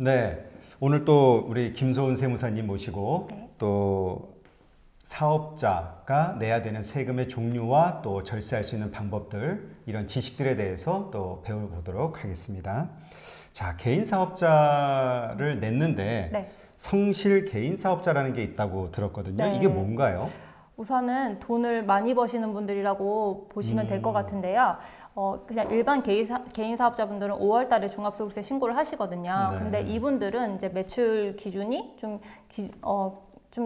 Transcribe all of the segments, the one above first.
네, 오늘 또 우리 김소은 세무사님 모시고 네. 또 사업자가 내야 되는 세금의 종류와 또 절세할 수 있는 방법들, 이런 지식들에 대해서 또 배워보도록 하겠습니다. 자, 개인 사업자를 냈는데 네. 성실 개인 사업자라는 게 있다고 들었거든요. 네. 이게 뭔가요? 우선은 돈을 많이 버시는 분들이라고 보시면 될 것 같은데요. 그냥 일반 개인 사업자분들은 5월 달에 종합소득세 신고를 하시거든요. 네. 근데 이분들은 이제 매출 기준이 좀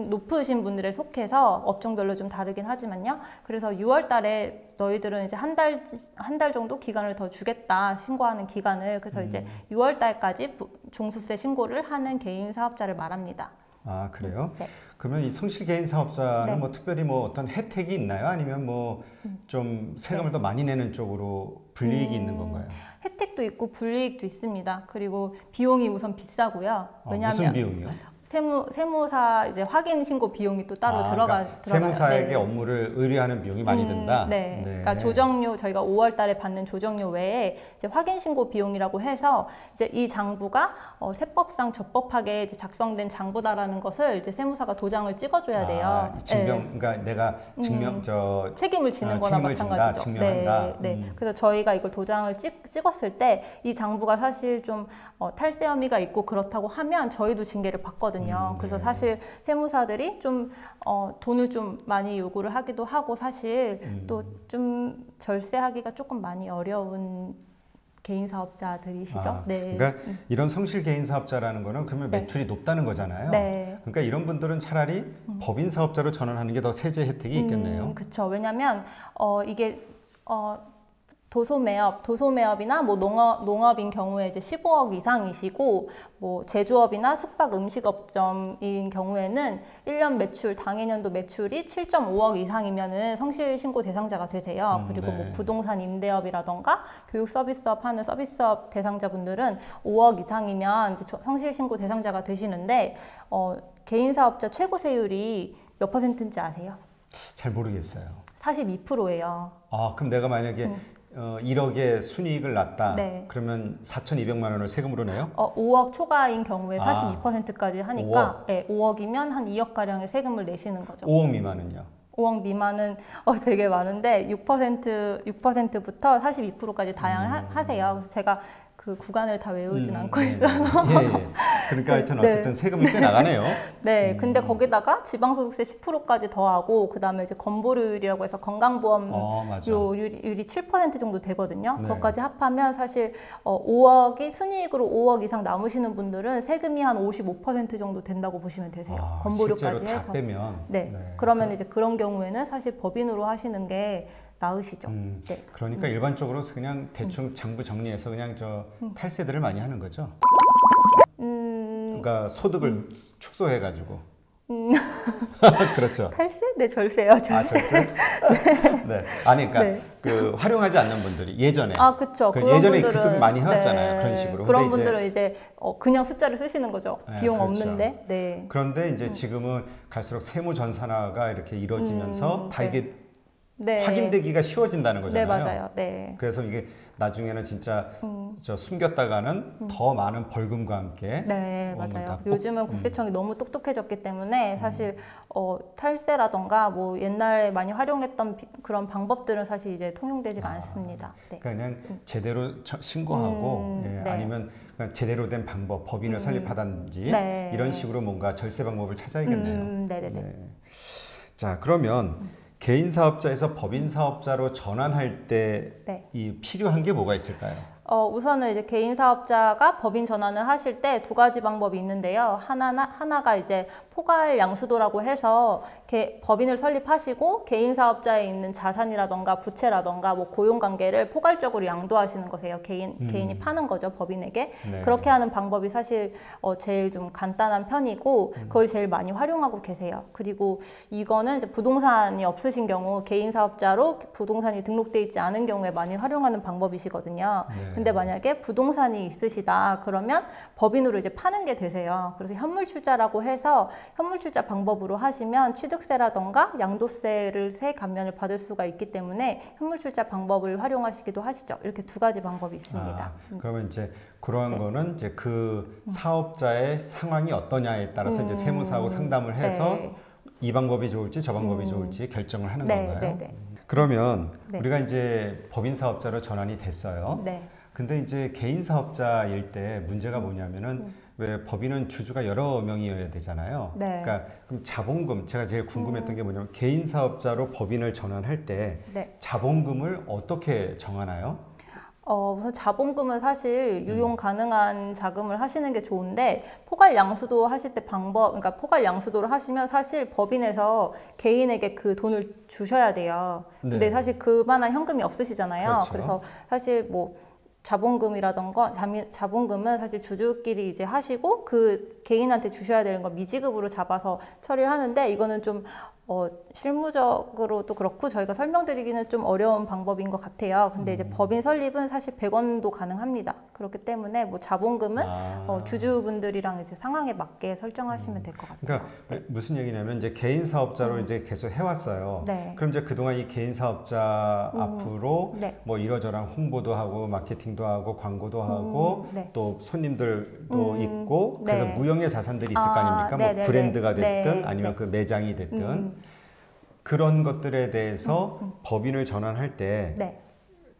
높으신 분들에 속해서 업종별로 좀 다르긴 하지만요. 그래서 6월 달에 너희들은 이제 한 달 정도 기간을 더 주겠다, 신고하는 기간을. 그래서 이제 6월 달까지 종수세 신고를 하는 개인 사업자를 말합니다. 아, 그래요? 네. 그러면 이 성실 개인 사업자는 네. 뭐 특별히 뭐 어떤 혜택이 있나요? 아니면 뭐 좀 세금을 더 많이 내는 쪽으로 불이익이 있는 건가요? 혜택도 있고 불이익도 있습니다. 그리고 비용이 우선 비싸고요. 왜냐하면 무슨 비용이요? 세무사 이제 확인 신고 비용이 또 따로 들어가요. 세무사에게 네. 업무를 의뢰하는 비용이 많이 든다. 네. 네. 그러니까 조정료, 저희가 5월 달에 받는 조정료 외에 이제 확인 신고 비용이라고 해서 이제 이 장부가 세법상 적법하게 이제 작성된 장부다라는 것을 이제 세무사가 도장을 찍어줘야 돼요. 증명, 그러니까 내가 증명 책임을 지는 거나 마찬가지죠. 증명한다. 네. 그래서 저희가 이걸 도장을 찍었을 때 이 장부가 사실 좀 탈세 혐의가 있고 그렇다고 하면 저희도 징계를 받거든요. 그래서 사실 세무사들이 좀 돈을 좀 많이 요구를 하기도 하고 사실 또 좀 절세하기가 조금 많이 어려운 개인 사업자들이시죠. 네. 그러니까 이런 성실 개인 사업자라는 거는 그러면 네. 매출이 높다는 거잖아요. 네. 그러니까 이런 분들은 차라리 법인 사업자로 전환하는 게 더 세제 혜택이 있겠네요. 그렇죠. 왜냐하면 이게 도소매업이나 뭐 농업인 경우에 이제 15억 이상이시고, 뭐 제조업이나 숙박 음식업점인 경우에는 1년 매출, 당해년도 매출이 7.5억 이상이면은 성실 신고 대상자가 되세요. 그리고 뭐 부동산 임대업이라던가 교육 서비스업 하는 서비스업 대상자분들은 5억 이상이면 이제 성실 신고 대상자가 되시는데, 개인 사업자 최고 세율이 몇 %인지 아세요? 잘 모르겠어요. 42%예요. 그럼 내가 만약에 1억의 순이익을 났다. 네. 그러면 4,200만 원을 세금으로 내요? 5억 초과인 경우에 42%까지 하니까 5억. 네, 5억이면 한 2억 가량의 세금을 내시는 거죠. 5억 미만은요? 5억 미만은 되게 많은데 6%부터 42%까지 다양하세요. 그래서 제가 그 구간을 다 외우진 않고 있어서. 예. 그러니까 하여튼 어쨌든 세금이 꽤 나가네요. 네, 근데 거기다가 지방소득세 10%까지 더하고 그다음에 이제 건보료율이라고 해서 건강보험료율이 7% 정도 되거든요. 네. 그것까지 합하면 사실 5억이 순이익으로 5억 이상 남으시는 분들은 세금이 한 55% 정도 된다고 보시면 되세요. 건보료까지 실제로 해서. 다 빼면. 네. 그러면 이제 그런 경우에는 사실 법인으로 하시는 게 나으시죠. 네. 그러니까 일반적으로 그냥 대충 장부 정리해서 그냥 탈세들을 많이 하는 거죠. 그러니까 소득을 축소해가지고. 그렇죠. 탈세? 네, 절세요. 절세? 네. 아니, 그러니까 그 활용하지 않는 분들이 예전에. 그렇죠. 예전에 그때 많이 해왔잖아요. 그런 식으로. 그런 분들은 이제 그냥 숫자를 쓰시는 거죠. 비용 그렇죠. 없는데. 네. 그런데 이제 지금은 갈수록 세무 전산화가 이렇게 이루어지면서 다 이게 확인되기가 쉬워진다는 거잖아요. 네, 맞아요. 네. 그래서 이게 나중에는 진짜 숨겼다가는 더 많은 벌금과 함께. 네, 맞아요. 요즘은 국세청이 너무 똑똑해졌기 때문에 사실 탈세라던가 뭐 옛날에 많이 활용했던 그런 방법들은 사실 이제 통용되지가 않습니다. 네. 그러니까 그냥 제대로 신고하고 아니면 그냥 제대로 된 방법, 법인을 설립하든지 이런 식으로 뭔가 절세 방법을 찾아야겠네요. 네네네. 자, 그러면 개인 사업자에서 법인 사업자로 전환할 때 이 필요한 게 뭐가 있을까요? 우선은 이제 개인 사업자가 법인 전환을 하실 때 두 가지 방법이 있는데요. 하나가 이제 포괄 양수도라고 해서 법인을 설립하시고 개인 사업자에 있는 자산이라던가 부채라던가 뭐 고용관계를 포괄적으로 양도하시는 거세요. 개인이 파는 거죠, 법인에게. 네. 그렇게 하는 방법이 사실 제일 좀 간단한 편이고 그걸 제일 많이 활용하고 계세요. 그리고 이거는 이제 부동산이 없으신 경우 개인 사업자로 부동산이 등록돼 있지 않은 경우에 많이 활용하는 방법이시거든요. 근데 만약에 부동산이 있으시다 그러면 법인으로 이제 파는 게 되세요. 그래서 현물출자라고 해서 현물출자 방법으로 하시면 취득세라던가 양도세를 세 감면을 받을 수가 있기 때문에 현물출자 방법을 활용하시기도 하시죠. 이렇게 두 가지 방법이 있습니다. 그러면 이제 그러한 네. 거는 이제 그 사업자의 상황이 어떠냐에 따라서 이제 세무사하고 상담을 해서 네. 이 방법이 좋을지 저 방법이 좋을지 결정을 하는 네, 건가요? 네, 네. 그러면 네. 우리가 이제 법인 사업자로 전환이 됐어요. 네. 근데 이제 개인 사업자일 때 문제가 뭐냐면은 왜 법인은 주주가 여러 명이어야 되잖아요. 네. 그러니까 그럼 자본금 제가 제일 궁금했던 게 뭐냐면 개인 사업자로 법인을 전환할 때 네. 자본금을 어떻게 정하나요? 우선 자본금은 사실 유용 가능한 자금을 하시는 게 좋은데 포괄 양수도 하실 때 그러니까 포괄 양수도를 하시면 사실 법인에서 개인에게 그 돈을 주셔야 돼요. 근데 네. 사실 그만한 현금이 없으시잖아요. 그렇죠. 그래서 사실 뭐 자본금이라던가 자본금은 사실 주주끼리 이제 하시고 그 개인한테 주셔야 되는 거 미지급으로 잡아서 처리를 하는데 이거는 좀 실무적으로도 그렇고 저희가 설명드리기는 좀 어려운 방법인 것 같아요. 근데 이제 법인 설립은 사실 100원도 가능합니다. 그렇기 때문에 뭐 자본금은 주주분들이랑 이제 상황에 맞게 설정하시면 될 것 같아요. 그러니까 무슨 얘기냐면 이제 개인 사업자로 이제 계속 해왔어요. 네. 그럼 이제 그동안 이 개인 사업자 앞으로 네. 뭐 이러저러한 홍보도 하고 마케팅도 하고 광고도 하고 네. 또 손님들도 있고 그래서 네. 무형의 자산들이 있을 거 아닙니까? 네, 뭐 네, 브랜드가 네. 됐든 네. 아니면 네. 그 매장이 됐든 그런 것들에 대해서 법인을 전환할 때 네.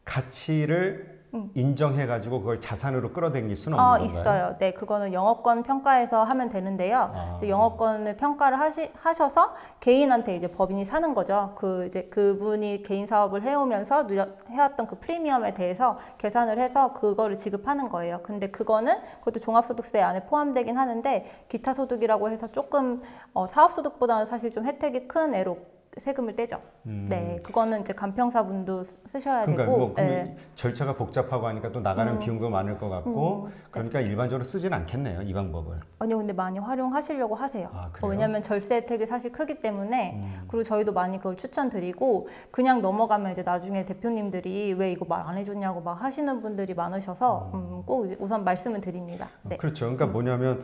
가치를 인정해가지고 그걸 자산으로 끌어당길 수는 없는 건가요? 있어요. 네, 그거는 영업권 평가에서 하면 되는데요. 이제 영업권을 평가를 하셔서 개인한테 이제 법인이 사는 거죠. 이제 그분이 개인 사업을 해오면서 해왔던 그 프리미엄에 대해서 계산을 해서 그거를 지급하는 거예요. 근데 그것도 종합소득세 안에 포함되긴 하는데 기타 소득이라고 해서 조금 사업소득보다는 사실 좀 혜택이 큰 애로 세금을 떼죠. 네, 그거는 이제 간평사분도 쓰셔야 그러니까 되고. 뭐 네. 절차가 복잡하고 하니까 또 나가는 비용도 많을 것 같고 그러니까 일반적으로 쓰진 않겠네요, 이 방법을. 아니요, 근데 많이 활용하시려고 하세요. 그래요? 왜냐하면 절세 혜택이 사실 크기 때문에 그리고 저희도 많이 그걸 추천드리고 그냥 넘어가면 이제 나중에 대표님들이 왜 이거 말 안 해줬냐고 막 하시는 분들이 많으셔서 꼭 이제 우선 말씀을 드립니다. 네. 그렇죠. 그러니까 뭐냐면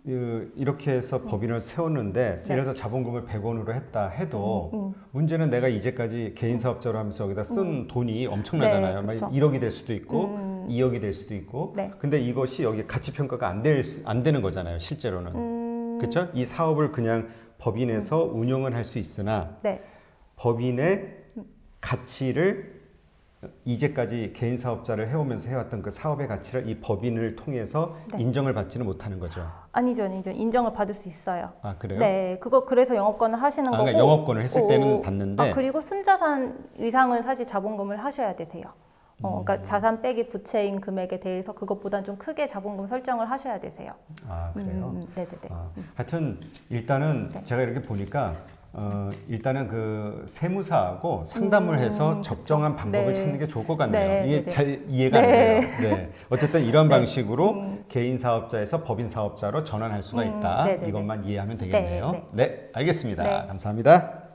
이렇게 해서 법인을 세웠는데 예를 들어서 자본금을 100원으로 했다 해도 문제는 내가 이제까지 개인 사업자로 하면서 여기다 쓴 돈이 엄청나잖아요. 네, 막 그쵸. 1억이 될 수도 있고 2억이 될 수도 있고 네. 근데 이것이 여기 가치 평가가 안 되는 거잖아요, 실제로는. 그렇죠? 이 사업을 그냥 법인에서 운영을 할 수 있으나 네. 법인의 가치를 이제까지 개인 사업자를 해오면서 해왔던 그 사업의 가치를 이 법인을 통해서 네. 인정을 받지는 못하는 거죠. 아니죠. 인정을 받을 수 있어요. 그래요? 네, 그래서 영업권을 하시는 거고. 그러니까 영업권을 했을 때는 받는데. 그리고 순자산 이상은 사실 자본금을 하셔야 되세요. 그러니까 자산 빼기 부채인 금액에 대해서 그것보다는 좀 크게 자본금 설정을 하셔야 되세요. 그래요? 네네네. 하여튼 일단은 네. 제가 이렇게 보니까 일단은 그 세무사하고 상담을 해서 적정한 방법을 네. 찾는 게 좋을 것 같네요. 네, 이게 네. 잘 이해가 안 돼요. 네. 어쨌든 이런 방식으로 개인 사업자에서 법인 사업자로 전환할 수가 있다. 네네네. 이것만 이해하면 되겠네요. 네, 네, 알겠습니다. 네. 감사합니다.